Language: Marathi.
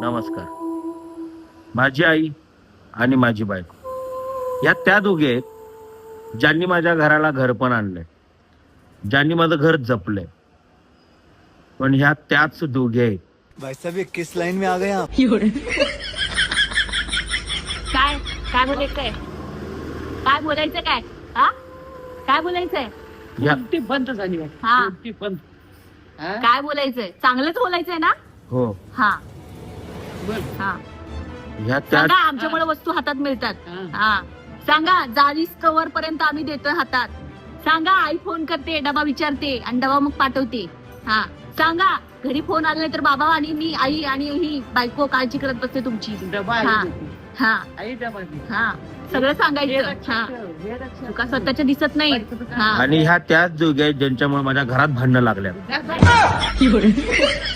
नमस्कार. माझी आई आणि माझी बायको या त्या दोघे आहेत ज्यांनी माझ्या घराला घर पण आणलंय, ज्यांनी माझं घर जपलंय. पण ह्या त्याच दोघे आहेत. भाई साहब ये किस लाइन में आ गए आप? काय काय बोलायचंय? काय बोलायचं काय? हा काय बोलायचंय? या ती बंद झाली आहे. हा. ती बंद. हा? काय बोलायचंय? चांगलंच बोलायचंय ना? हो, हा बरं. हा ह्या त्या सांगा, आमच्यामुळे वस्तू हातात मिळतात. हा. हा सांगा, जाळीस कवर पर्यंत आम्ही देतोय हातात. सांगा, आई फोन करते, डबा विचारते आणि डबा मग पाठवते. हा सांगा, घरी फोन आला नाही तर बाबा आणि मी, आई आणि ही बायको काळजी करत बसते तुमची. डबा हा. आई देते. हा आई डबा देते. हा सगळं हे सांगायचं. लक्षात हा ठेव, हे लक्षात तुका ठेव. स्वतःच्या दिसत नाही. हा आणि ह्या त्याच दोघे आहेत ज्यांच्यामुळे माझ्या घरात भांडणं लागल्या. जा, जा.